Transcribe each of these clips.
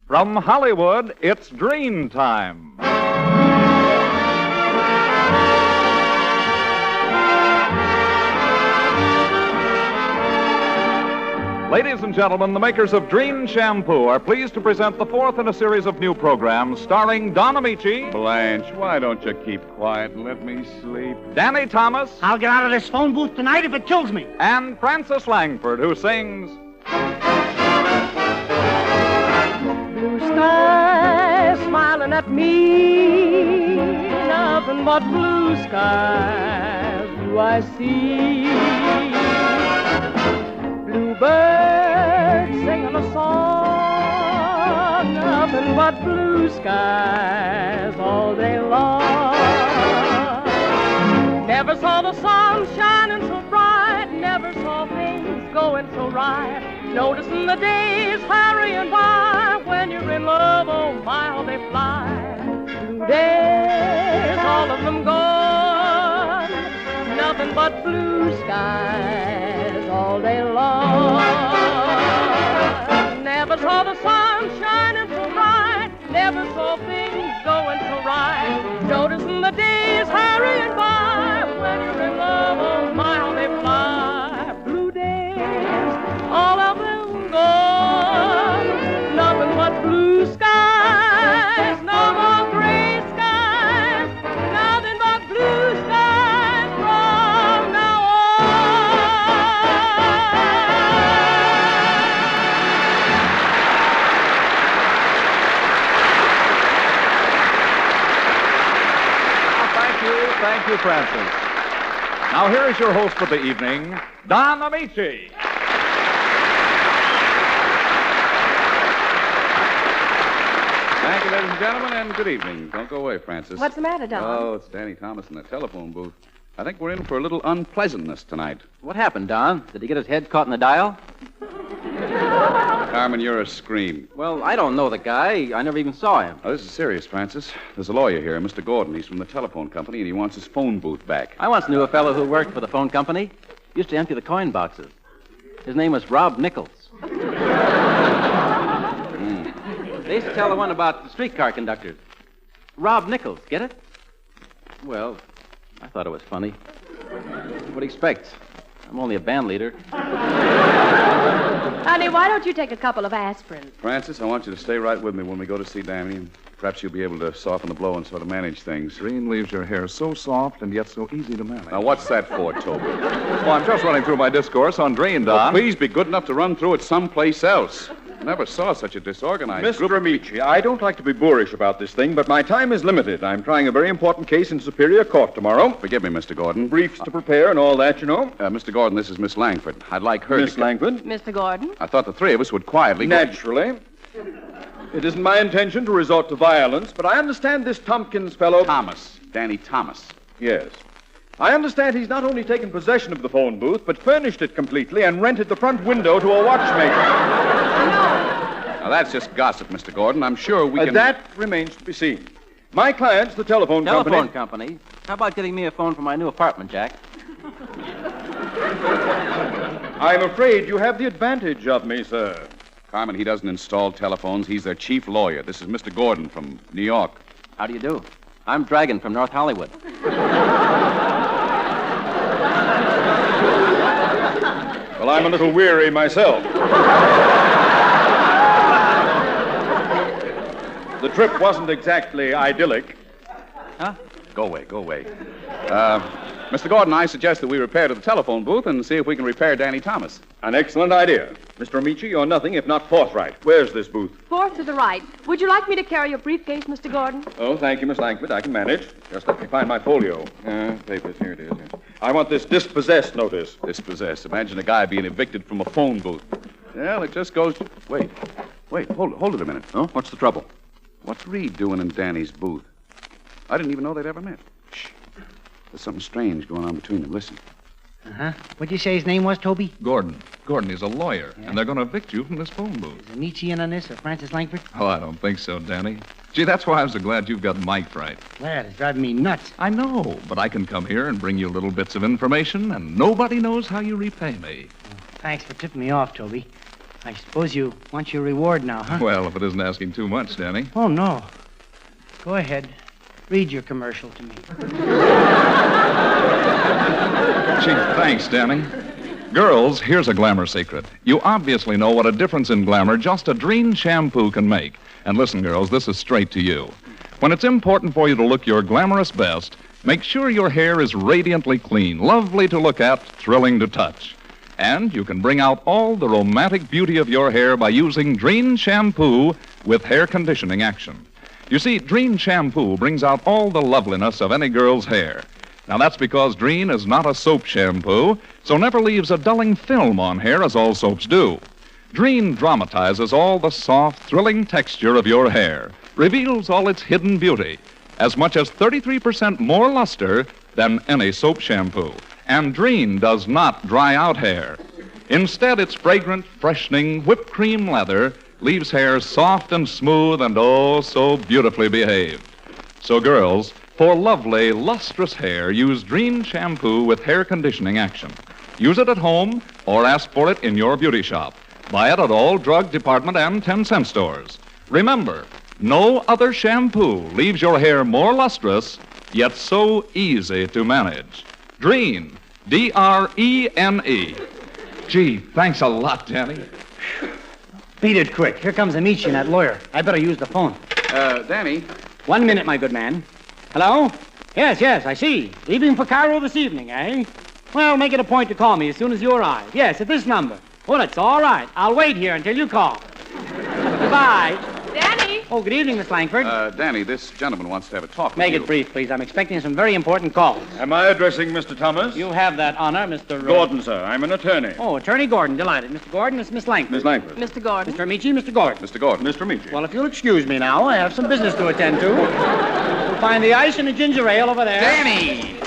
From Hollywood, it's Dream Time. Ladies and gentlemen, the makers of Dream Shampoo are pleased to present the fourth in a series of new programs starring Don Ameche, Blanche, why don't you keep quiet and let me sleep? Danny Thomas, I'll get out of this phone booth tonight if it kills me. and Frances Langford, who sings... Blue sky smiling at me, nothing but blue skies do I see. Bluebirds singing a song, nothing but blue skies all day long. Never saw the sun shining so bright, never saw things going so right. Noticing the days hurrying by, when you're in love, oh my, how they fly. Blue days, all of them gone, nothing but blue skies all day long. Never saw the sun shining so bright, never saw things going so right. Noticing the days hurrying by, when you're in love, oh my, how they fly. Blue days, all of them gone, nothing but blue skies, no more gray skies, nothing but blue skies from now Thank you, Frances. Now, here is your host for the evening, Don Ameche. Thank you, ladies and gentlemen, and good evening. Don't go away, Frances. What's the matter, Don? Oh, it's Danny Thomas in the telephone booth. I think we're in for a little unpleasantness tonight. What happened, Don? Did he get his head caught in the dial? Carmen, you're a scream. Well, I don't know the guy. I never even saw him. Oh, this is serious, Frances. There's a lawyer here, Mr. Gordon. He's from the telephone company, and he wants his phone booth back. I once knew a fellow who worked for the phone company. Used to empty the coin boxes. His name was Rob Nichols. They used to tell the one about the streetcar conductors. Rob Nichols, get it? Well, I thought it was funny. What do you expect? I'm only a band leader. Honey, why don't you take a couple of aspirin? Frances, I want you to stay right with me when we go to see Danny, and perhaps you'll be able to soften the blow and sort of manage things. Green leaves your hair so soft and yet so easy to manage. Now, what's that for, Toby? Well, I'm just running through my discourse on Dream, Don. Well, please be good enough to run through it someplace else. I never saw such a disorganized Mr. Ameche, I don't like to be boorish about this thing, but my time is limited. I'm trying a very important case in Superior Court tomorrow. Forgive me, Mr. Gordon. Briefs to prepare and all that, you know. Mr. Gordon, this is Miss Langford. I'd like her Miss to... Langford? Mr. Gordon? I thought the three of us would quietly... Naturally. It isn't my intention to resort to violence, but I understand this Tompkins fellow... Thomas. Danny Thomas. Yes. I understand he's not only taken possession of the phone booth, but furnished it completely and rented the front window to a watchmaker. Now, that's just gossip, Mr. Gordon. I'm sure we can... That remains to be seen. My client's the telephone company. Telephone company? How about getting me a phone for my new apartment, Jack? I'm afraid you have the advantage of me, sir. Carmen, he doesn't install telephones. He's their chief lawyer. This is Mr. Gordon from New York. How do you do? I'm Dragon from North Hollywood. Well, I'm a little weary myself. The trip wasn't exactly idyllic. Huh? Go away, go away. Mr. Gordon, I suggest that we repair to the telephone booth and see if we can repair Danny Thomas. An excellent idea. Mr. Ameche, you're nothing if not forthright. Where's this booth? Fourth to the right. Would you like me to carry your briefcase, Mr. Gordon? Oh, thank you, Miss Langford. I can manage. Just let me find my folio. Papers, here it is. Yes. I want this dispossessed notice. Dispossessed. Imagine a guy being evicted from a phone booth. Well, it just goes... Wait, hold it a minute. Oh, what's the trouble? What's Reed doing in Danny's booth? I didn't even know they'd ever met. Shh. There's something strange going on between them. Listen. Uh-huh. What'd you say his name was, Toby? Gordon. Gordon is a lawyer, and they're going to evict you from this phone booth. Is Ameche in on this, or Frances Langford? Oh, I don't think so, Danny. Gee, that's why I'm so glad you've got Mike right. That is driving me nuts. I know, but I can come here and bring you little bits of information, and nobody knows how you repay me. Thanks for tipping me off, Toby. I suppose you want your reward now, huh? Well, if it isn't asking too much, Danny. Oh, no. Go ahead. Read your commercial to me. Gee, thanks, Danny. Girls, here's a glamour secret. You obviously know what a difference in glamour just a Dreen shampoo can make. And listen, girls, this is straight to you. When it's important for you to look your glamorous best, make sure your hair is radiantly clean, lovely to look at, thrilling to touch. And you can bring out all the romantic beauty of your hair by using Dreen shampoo with hair conditioning action. You see, Dreen shampoo brings out all the loveliness of any girl's hair. Now, that's because Dreen is not a soap shampoo, so never leaves a dulling film on hair as all soaps do. Dreen dramatizes all the soft, thrilling texture of your hair, reveals all its hidden beauty, as much as 33% more luster than any soap shampoo. And Dreen does not dry out hair. Instead, its fragrant, freshening, whipped cream leather leaves hair soft and smooth and oh, so beautifully behaved. So, girls, for lovely, lustrous hair, use Dreen shampoo with hair conditioning action. Use it at home or ask for it in your beauty shop. Buy it at all drug department and 10-cent stores. Remember, no other shampoo leaves your hair more lustrous, yet so easy to manage. Dreen, D-R-E-N-E. Gee, thanks a lot, Danny. Beat it quick. Here comes Ameche and that lawyer. I better use the phone. Danny. 1 minute, my good man. Hello? Yes, I see. Leaving for Cairo this evening, eh? Well, make it a point to call me as soon as you arrive. Yes, at this number. Oh, that's all right. I'll wait here until you call. Goodbye. Danny! Oh, good evening, Miss Langford. Danny, this gentleman wants to have a talk with Make you. it brief, please. I'm expecting some very important calls. Am I addressing Mr. Thomas? You have that honor, Mr. Gordon, sir. I'm an attorney. Oh, Attorney Gordon. Delighted. Mr. Gordon, it's Miss Langford. Miss Langford. Mr. Gordon. Mr. Ameche, Mr. Gordon. Mr. Gordon. Mr. Ameche. Well, if you'll excuse me now, I have some business to attend to. You'll find the ice and the ginger ale over there. Danny!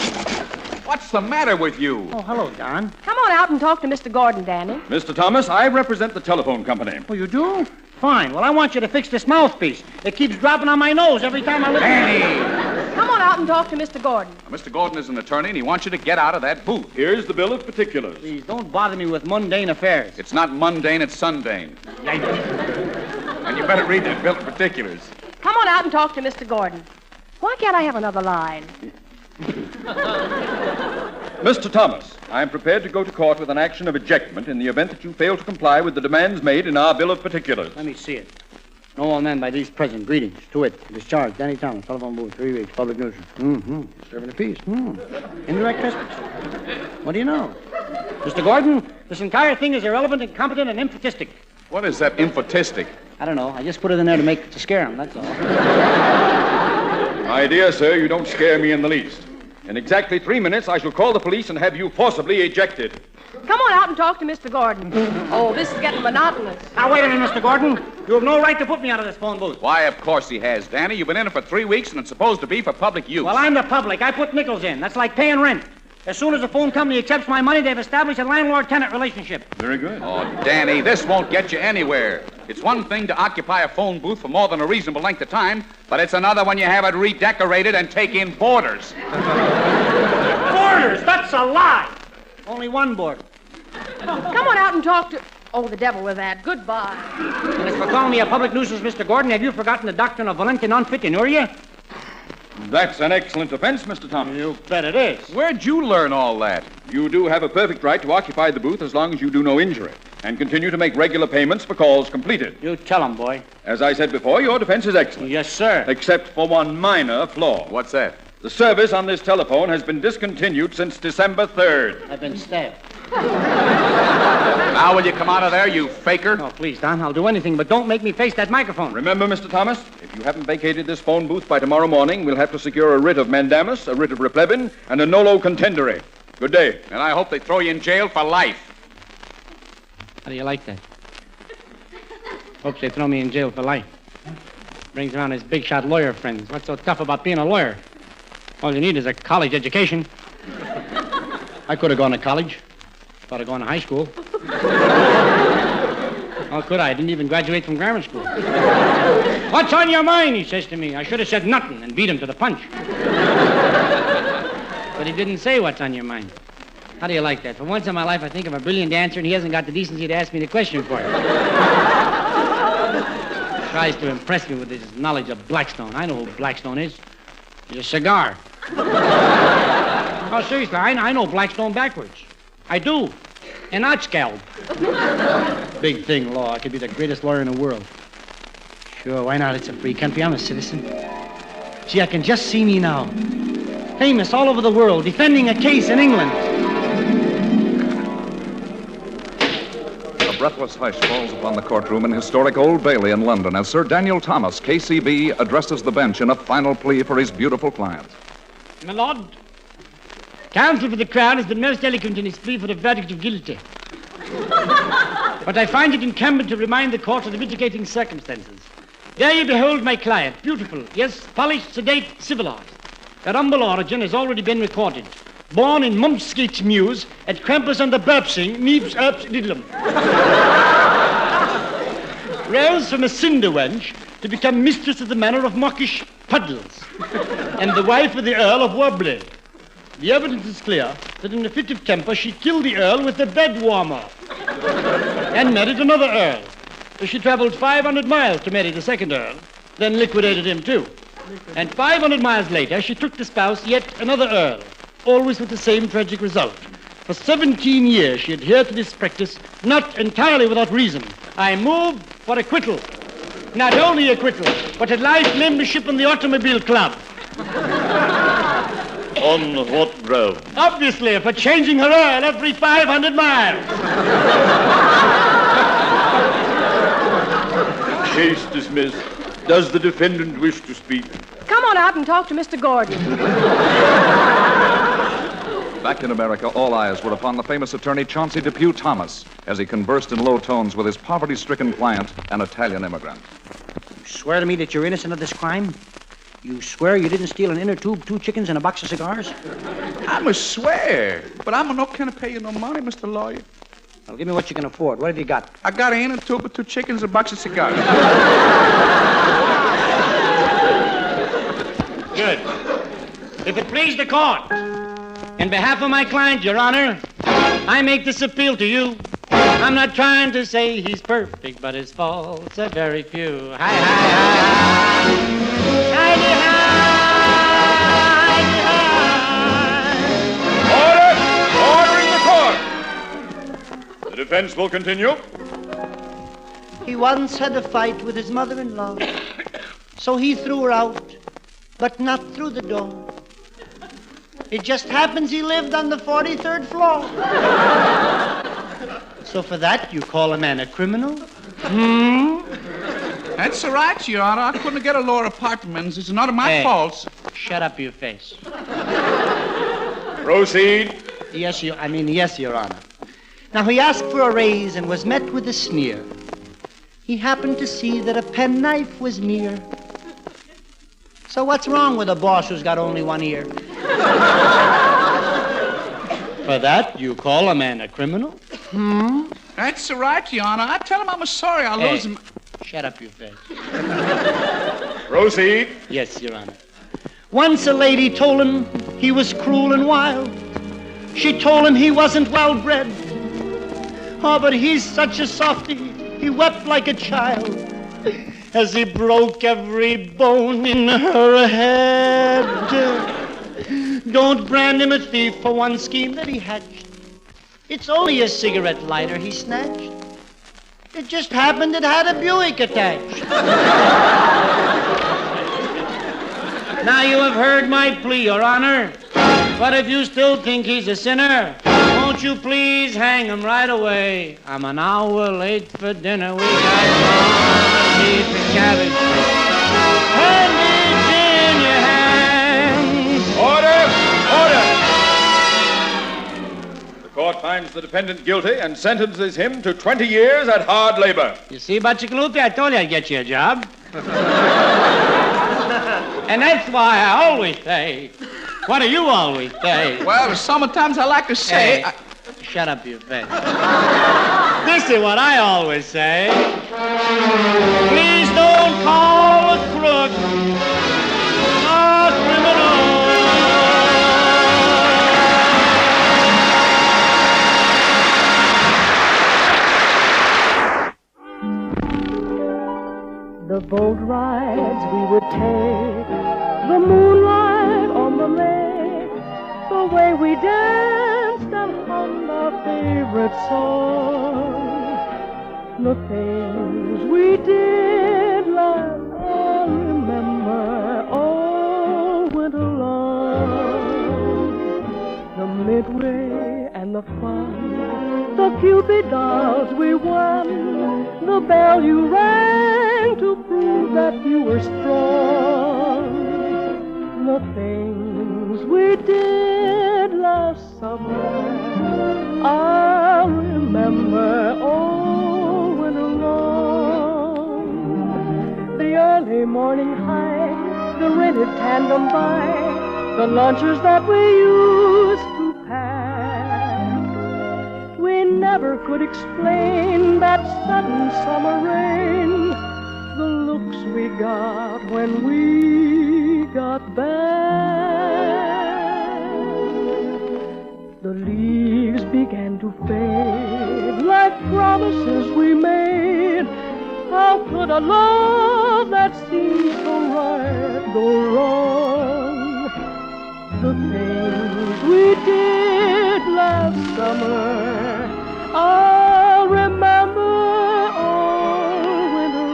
What's the matter with you? Oh, hello, Don. Come on out and talk to Mr. Gordon, Danny. Mr. Thomas, I represent the telephone company. Oh, you do? Fine. Well, I want you to fix this mouthpiece. It keeps dropping on my nose every time I listen. Danny! Come on out and talk to Mr. Gordon. Mr. Gordon is an attorney, and he wants you to get out of that booth. Here's the bill of particulars. Please, don't bother me with mundane affairs. It's not mundane, it's sundane. And you better read that bill of particulars. Come on out and talk to Mr. Gordon. Why can't I have another line? Mr. Thomas, I am prepared to go to court with an action of ejectment in the event that you fail to comply with the demands made in our bill of particulars. Let me see it. Know all men by these present. Greetings. To it. Discharged. Danny Thomas. Telephone booth. 3 weeks. Public nuisance. Serving a peace. Indirect trespass. What do you know? Mr. Gordon, this entire thing is irrelevant, incompetent, and infotistic. What is that infotistic? I don't know. I just put it in there to scare him. That's all. My dear sir, you don't scare me in the least. In exactly 3 minutes, I shall call the police and have you forcibly ejected. Come on out and talk to Mr. Gordon. Oh, this is getting monotonous. Now, wait a minute, Mr. Gordon. You have no right to put me out of this phone booth. Why, of course he has, Danny. You've been in it for 3 weeks, and it's supposed to be for public use. Well, I'm the public. I put nickels in. That's like paying rent. As soon as the phone company accepts my money, they've established a landlord-tenant relationship. Very good. Oh, Danny, this won't get you anywhere. It's one thing to occupy a phone booth for more than a reasonable length of time, but it's another when you have it redecorated and take in boarders. Boarders? That's a lie. Only one boarder. Come on out and talk to... Oh, the devil with that. Goodbye. And as for calling me a public nuisance, Mr. Gordon, have you forgotten the doctrine of volente non fit inuria? That's an excellent offense, Mr. Thomas. You bet it is. Where'd you learn all that? You do have a perfect right to occupy the booth as long as you do no injury, and continue to make regular payments for calls completed. You tell him, boy. As I said before, your defense is excellent. Yes, sir. Except for one minor flaw. What's that? The service on this telephone has been discontinued since December 3rd. I've been stabbed. Now will you come out of there, you faker? Oh, please, Don, I'll do anything, but don't make me face that microphone. Remember, Mr. Thomas, if you haven't vacated this phone booth by tomorrow morning, we'll have to secure a writ of mandamus, a writ of replevin, and a nolo contendere. Good day. And I hope they throw you in jail for life. How do you like that? Hopes they throw me in jail for life. Brings around his big shot lawyer friends. What's so tough about being a lawyer? All you need is a college education. I could have gone to college. Thought of going to high school. How could I? I didn't even graduate from grammar school. What's on your mind? He says to me. I should have said nothing and beat him to the punch. But he didn't say what's on your mind. How do you like that? For once in my life, I think of a brilliant answer, and he hasn't got the decency to ask me the question for it. Tries to impress me with his knowledge of Blackstone. I know who Blackstone is. He's a cigar. Oh, seriously, I know Blackstone backwards. I do. And not scalp. Big thing, law. I could be the greatest lawyer in the world. Sure, why not? It's a free country. I'm a citizen. Gee, I can just see me now. Famous all over the world, defending a case in England. A breathless hush falls upon the courtroom in historic Old Bailey in London as Sir Daniel Thomas, KCB, addresses the bench in a final plea for his beautiful client. My lord, counsel for the Crown has been most eloquent in his plea for the verdict of guilty. But I find it incumbent to remind the court of the mitigating circumstances. There you behold my client, beautiful, yes, polished, sedate, civilized. Her humble origin has already been recorded. Born in Mumpskeach Mews at Krampus under Burpsing, Neeps Erps Diddlem. Rose from a cinder wench to become mistress of the manor of Mockish Puddles and the wife of the Earl of Warbley. The evidence is clear that in a fit of temper she killed the Earl with a bed warmer and married another Earl. She traveled 500 miles to marry the second Earl, then liquidated him too. And 500 miles later, she took to spouse yet another Earl, always with the same tragic result. For 17 years, she adhered to this practice, not entirely without reason. I move for acquittal. Not only acquittal, but a life membership in the Automobile Club. On what ground? Obviously, for changing her Earl every 500 miles. Case dismissed. Does the defendant wish to speak? Come on out and talk to Mr. Gordon. Back in America, all eyes were upon the famous attorney Chauncey Depew Thomas as he conversed in low tones with his poverty-stricken client, an Italian immigrant. You swear to me that you're innocent of this crime? You swear you didn't steal an inner tube, 2 chickens, and a box of cigars? I'm a swear, but I'm not going to pay you no money, Mr. Lawyer. Well, give me what you can afford. What have you got? I got an inner tube with 2 chickens and a box of cigars. Good. If it please the court, in behalf of my client, Your Honor, I make this appeal to you. I'm not trying to say he's perfect, but his faults are very few. Hi, hi, hi. Order! Order in the court! The defense will continue. He once had a fight with his mother-in-law, so he threw her out, but not through the door. It just happens he lived on the 43rd floor. So for that, you call a man a criminal? That's all right, Your Honor. I couldn't get a lower apartment. It's not my fault. Shut up, your face. Proceed. Yes, Your Honor. Now, he asked for a raise and was met with a sneer. He happened to see that a penknife was near. So what's wrong with a boss who's got only one ear? For that, you call a man a criminal? That's all right, Your Honor. I tell him I'm sorry. I'll lose him. Shut up, your face. Proceed. Yes, Your Honor. Once a lady told him he was cruel and wild. She told him he wasn't well bred. Oh, but he's such a softy, he wept like a child as he broke every bone in her head. Don't brand him a thief for one scheme that he hatched. It's only a cigarette lighter he snatched. It just happened it had a Buick attached. Now you have heard my plea, Your Honor. But if you still think he's a sinner, won't you please hang him right away? I'm an hour late for dinner. We got beef and cabbage. And it's in your hands. Order! Order! The court finds the defendant guilty and sentences him to 20 years at hard labor. You see, Butchikalupi, I told you I'd get you a job. And that's why I always say, what do you always say? Well, sometimes I like to say... Hey, shut up, you face. This is what I always say. Please don't call a crook a criminal. rides we would take, the moonlight on the lake, the way we danced and hummed our favorite song, the things we did last, I remember all winter long. The midway and the fun, the Cupid dolls we won, the bell you rang to prove that you were strong, the things we did last summer, I remember all winter long. The early morning hike, the rented tandem bike, the lunches that we used to pack. We never could explain that sudden summer rain, the looks we got when we got back. The leaves began to fade like promises we made. How could a love that seemed so right go wrong? The things we did last summer, I'll remember all winter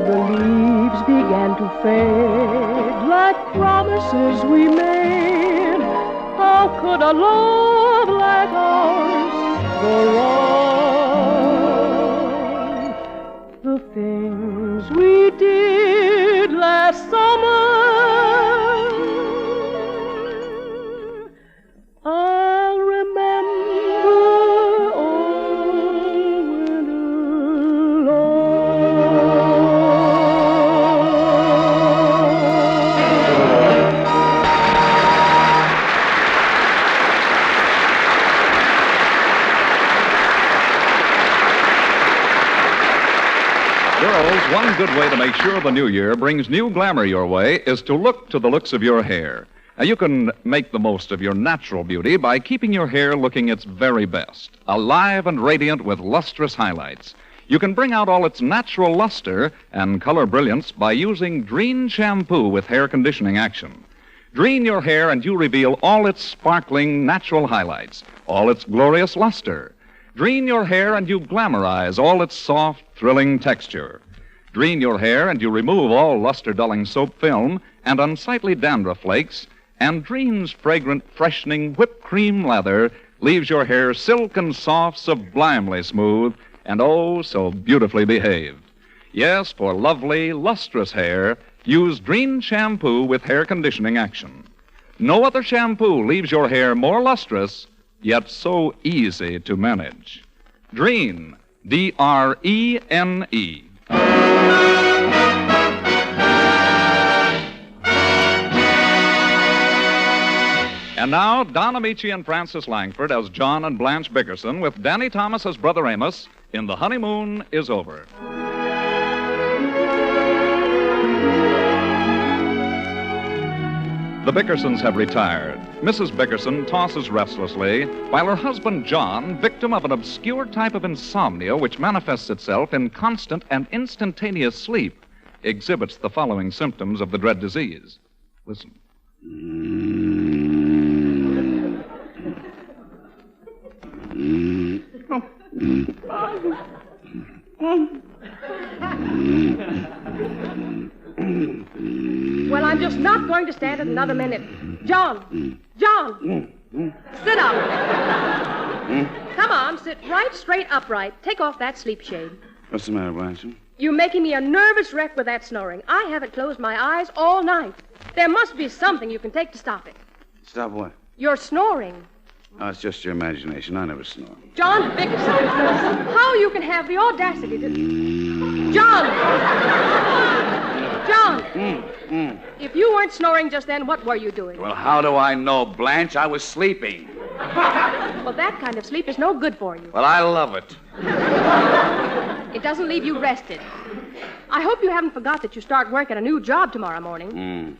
The leaves began to fade like promises we made. How could a love like ours go wrong? The things we did last summer, I'll remember all winter Girls, one good way to make sure the new year brings new glamour your way is to look to the looks of your hair. Now, you can make the most of your natural beauty by keeping your hair looking its very best, alive and radiant with lustrous highlights. You can bring out all its natural luster and color brilliance by using Dreen shampoo with hair conditioning action. Dreen your hair and you reveal all its sparkling natural highlights, all its glorious luster. Dreen your hair and you glamorize all its soft, thrilling texture. Dreen your hair and you remove all luster-dulling soap film and unsightly dandruff flakes, and Dreen's fragrant, freshening whipped cream lather leaves your hair silken soft, sublimely smooth, and oh, so beautifully behaved. Yes, for lovely, lustrous hair, use Dreen shampoo with hair conditioning action. No other shampoo leaves your hair more lustrous, yet so easy to manage. Dreen, D-R-E-N-E. And now, Don Ameche and Frances Langford as John and Blanche Bickerson with Danny Thomas as Brother Amos in The Honeymoon is Over. The Bickersons have retired. Mrs. Bickerson tosses restlessly, while her husband, John, victim of an obscure type of insomnia which manifests itself in constant and instantaneous sleep, exhibits the following symptoms of the dread disease. Listen. Well, I'm just not going to stand it another minute. John! John! Sit up. Come on, sit right straight upright. Take off that sleep shade. What's the matter, Blanche? You're making me a nervous wreck with that snoring. I haven't closed my eyes all night. There must be something you can take to stop it. Stop what? You're snoring. Oh, it's just your imagination. I never snore. John Bickerson, how you can have the audacity to... John! John! If you weren't snoring just then, what were you doing? Well, how do I know, Blanche? I was sleeping. Well, that kind of sleep is no good for you. Well, I love it. It doesn't leave you rested. I hope you haven't forgot that you start work at a new job tomorrow morning.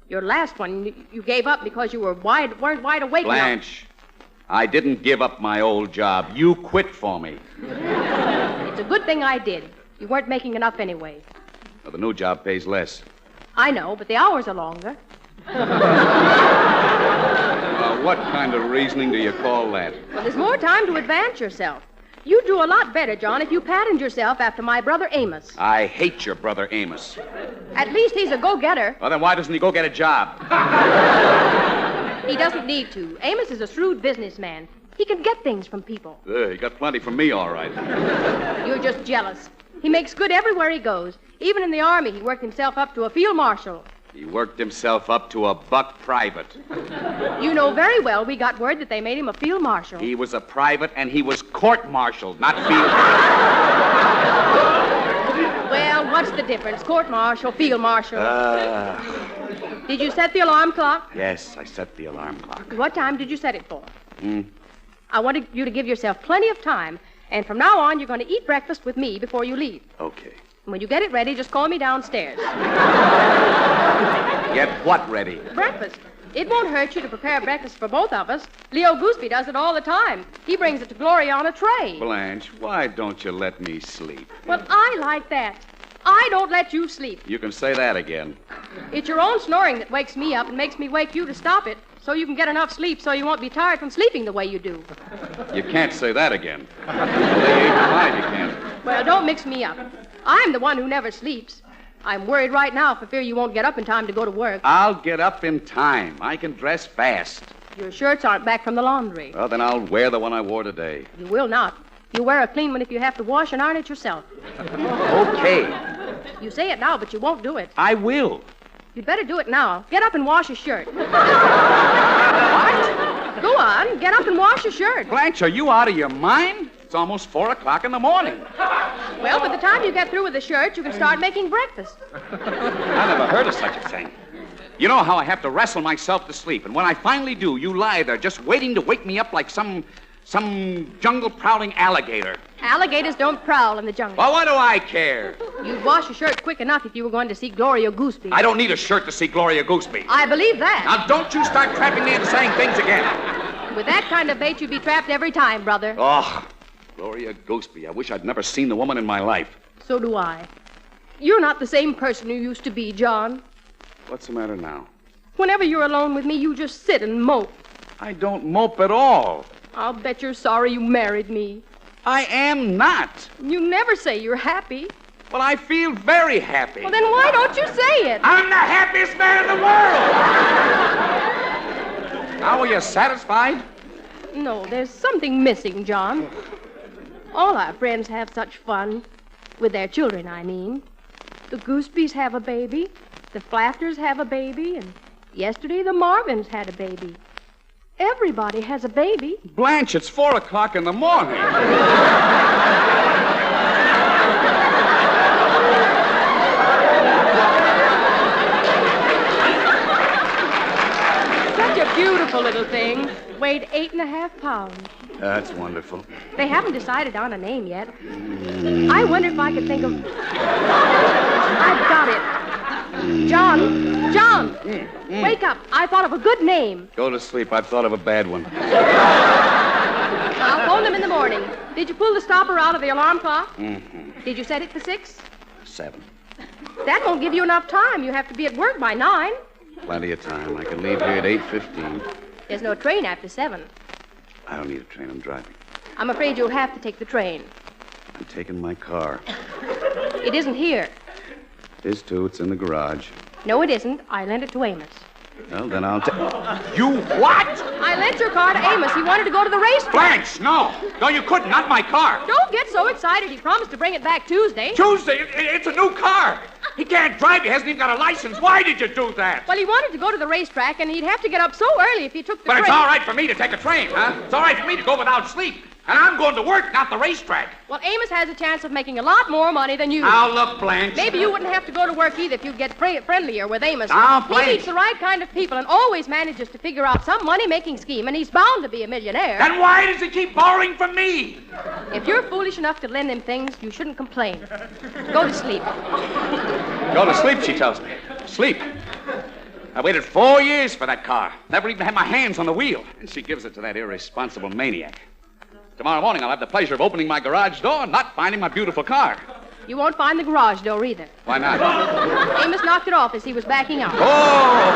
Your last one, you gave up because you weren't wide awake Blanche, I didn't give up my old job. You quit for me. It's a good thing I did. You weren't making enough anyway. Well, the new job pays less. I know, but the hours are longer. Now, what kind of reasoning do you call that? Well, there's more time to advance yourself. You'd do a lot better, John, if you patterned yourself after my brother Amos. I hate your brother Amos. At least he's a go-getter. Well, then why doesn't he go get a job? He doesn't need to. Amos is a shrewd businessman. He can get things from people. He got plenty from me, all right. You're just jealous. He makes good everywhere he goes. Even in the Army, he worked himself up to a field marshal. He worked himself up to a buck private. You know very well we got word that they made him a field marshal. He was a private, and he was court-martialed, not field. Well, what's the difference? Court-martial, field marshal. Did you set the alarm clock? Yes, I set the alarm clock. What time did you set it for? I wanted you to give yourself plenty of time, and from now on, you're going to eat breakfast with me before you leave. Okay. When you get it ready, just call me downstairs. Get what ready? Breakfast. It won't hurt you to prepare breakfast for both of us. Lew Gooseby does it all the time. He brings it to Gloria on a tray. Blanche, why don't you let me sleep? Well, I like that. I don't let you sleep. You can say that again. It's your own snoring that wakes me up and makes me wake you to stop it, so you can get enough sleep so you won't be tired from sleeping the way you do. You can't say that again. You can't. Well, don't mix me up. I'm the one who never sleeps. I'm worried right now for fear you won't get up in time to go to work. I'll get up in time. I can dress fast. Your shirts aren't back from the laundry. Well, then I'll wear the one I wore today. You will not. You wear a clean one if you have to wash and iron it yourself. Okay. You say it now, but you won't do it. I will. You'd better do it now. Get up and wash your shirt. What? Go on. Get up and wash your shirt. Blanche, are you out of your mind? It's almost 4 o'clock in the morning. Well, by the time you get through with the shirt, you can start making breakfast. I never heard of such a thing. You know how I have to wrestle myself to sleep, and when I finally do, you lie there just waiting to wake me up like some jungle-prowling alligator. Alligators don't prowl in the jungle. Well, what do I care? You'd wash your shirt quick enough if you were going to see Gloria Gooseby. I don't need a shirt to see Gloria Gooseby. I believe that. Now, don't you start trapping me into saying things again. With that kind of bait, you'd be trapped every time, brother. Oh, Gloria Gooseby. I wish I'd never seen the woman in my life. So do I. You're not the same person you used to be, John. What's the matter now? Whenever you're alone with me, you just sit and mope. I don't mope at all. I'll bet you're sorry you married me. I am not. You never say you're happy. Well, I feel very happy. Well, then why don't you say it? I'm the happiest man in the world! Now, are you satisfied? No, there's something missing, John. All our friends have such fun. With their children, I mean. The Gooseby's have a baby. The Flafters have a baby. And yesterday, the Marvins had a baby. Everybody has a baby. Blanche, it's 4 o'clock in the morning. Such a beautiful little thing. Weighed 8.5 pounds. That's wonderful. They haven't decided on a name yet. I wonder if I could think of... I've got it. John! Wake up. I thought of a good name. Go to sleep. I've thought of a bad one. I'll phone them in the morning. Did you pull the stopper out of the alarm clock? Mm-hmm. Did you set it for 6? 7. That won't give you enough time. You have to be at work by 9. Plenty of time. I can leave here at 8:15. There's no train after 7. I don't need a train. I'm driving. I'm afraid you'll have to take the train. I'm taking my car. It isn't here. It is, too. It's in the garage. No, it isn't. I lent it to Amos. Well, then I'll take... You what? I lent your car to Amos. He wanted to go to the racetrack. Blanche, no. No, you couldn't. Not my car. Don't get so excited. He promised to bring it back Tuesday. Tuesday? It's a new car. He can't drive. He hasn't even got a license. Why did you do that? Well, he wanted to go to the racetrack, and he'd have to get up so early if he took the train. But it's all right for me to take a train, huh? It's all right for me to go without sleep. And I'm going to work, not the racetrack. Well, Amos has a chance of making a lot more money than you. Now, look, Blanche. Maybe you wouldn't have to go to work either if you'd get friendlier with Amos. Now, He Blanche. meets the right kind of people and always manages to figure out some money-making scheme, and he's bound to be a millionaire. Then why does he keep borrowing from me? If you're foolish enough to lend him things, you shouldn't complain. Go to sleep. Go to sleep, she tells me. Sleep. I waited 4 years for that car. Never even had my hands on the wheel. And she gives it to that irresponsible maniac. Tomorrow morning, I'll have the pleasure of opening my garage door and not finding my beautiful car. You won't find the garage door either. Why not? Amos knocked it off as he was backing out. Oh!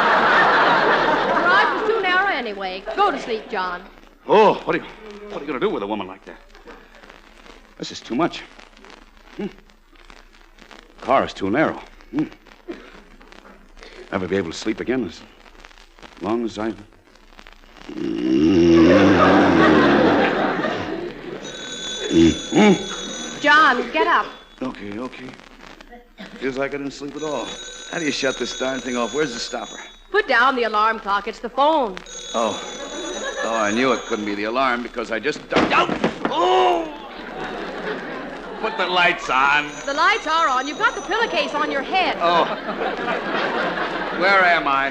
The garage was too narrow anyway. Go to sleep, John. Oh, what are you going to do with a woman like that? This is too much. The car is too narrow. Never be able to sleep again as long as I... John, get up. Okay. Feels like I didn't sleep at all. How do you shut this darn thing off? Where's the stopper? Put down the alarm clock. It's the phone. Oh, I knew it couldn't be the alarm because I just ducked out. Oh! Put the lights on. The lights are on. You've got the pillowcase on your head. Oh. Where am I?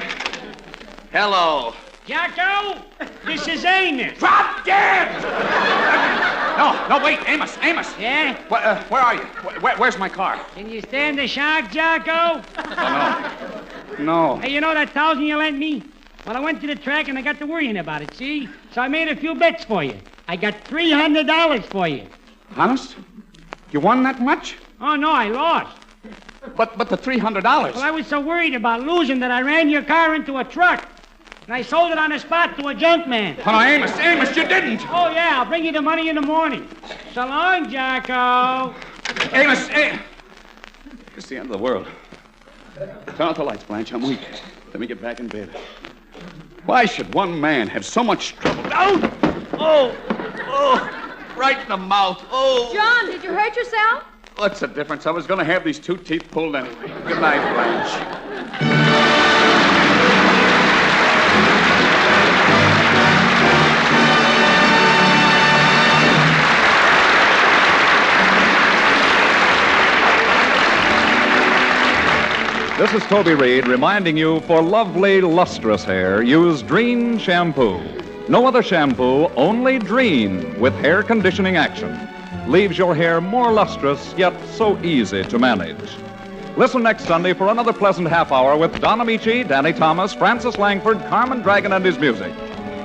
Hello. Jacko, this is Amos. Drop dead! No, wait, Amos. Yeah? Where are you? Where's my car? Can you stand the shock, Jacko? No. Hey, you know that $1,000 you lent me? Well, I went to the track and I got to worrying about it, see? So I made a few bets for you. I got $300 for you. Honest? You won that much? Oh, no, I lost. But the $300. Well, I was so worried about losing that I ran your car into a truck. And I sold it on the spot to a junk man. Oh, no, Amos, you didn't. Oh, yeah, I'll bring you the money in the morning. So long, Jacko. Amos, it's the end of the world. Turn out the lights, Blanche. I'm weak. Let me get back in bed. Why should one man have so much trouble? Oh! Right in the mouth. Oh! John, did you hurt yourself? What's the difference? I was going to have these 2 teeth pulled anyway. Good night, Blanche. This is Toby Reed reminding you, for lovely, lustrous hair, use Dreen shampoo. No other shampoo, only Dreen with hair conditioning action. Leaves your hair more lustrous, yet so easy to manage. Listen next Sunday for another pleasant half hour with Don Ameche, Danny Thomas, Frances Langford, Carmen Dragon, and his music.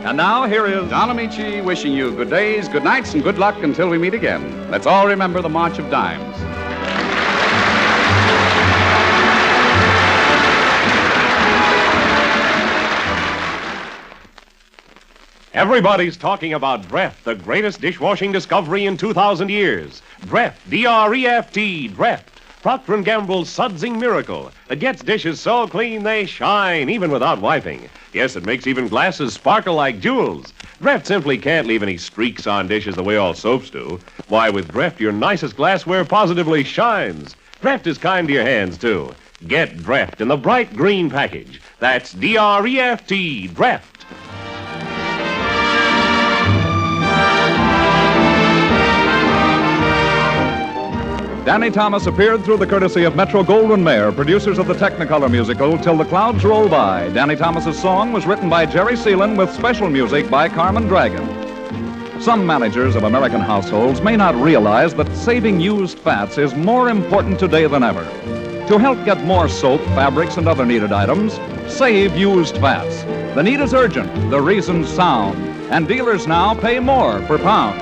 And now, here is Don Ameche wishing you good days, good nights, and good luck until we meet again. Let's all remember the March of Dimes. Everybody's talking Dreft, the greatest dishwashing discovery in 2,000 years. Dreft, D-R-E-F-T, Dreft. Procter & Gamble's sudsing miracle that gets dishes so clean they shine, even without wiping. Yes, it makes even glasses sparkle like jewels. Dreft simply can't leave any streaks on dishes the way all soaps do. Why, with Dreft, your nicest glassware positively shines. Dreft is kind to your hands, too. Get Dreft in the bright green package. That's D-R-E-F-T, Dreft. Danny Thomas appeared through the courtesy of Metro-Goldwyn-Mayer, producers of the Technicolor musical Till the Clouds Roll By. Danny Thomas's song was written by Jerry Seelan with special music by Carmen Dragon. Some managers of American households may not realize that saving used fats is more important today than ever. To help get more soap, fabrics, and other needed items, save used fats. The need is urgent, the reason's sound, and dealers now pay more per pound.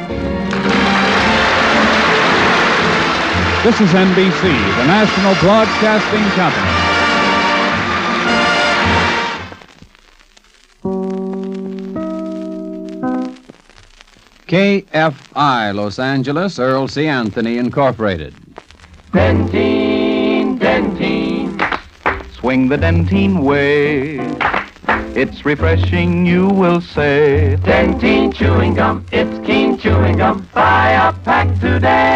This is NBC, the National Broadcasting Company. KFI, Los Angeles, Earl C. Anthony, Incorporated. Dentine. Swing the Dentine way. It's refreshing, you will say. Dentine chewing gum, it's keen chewing gum. Buy a pack today.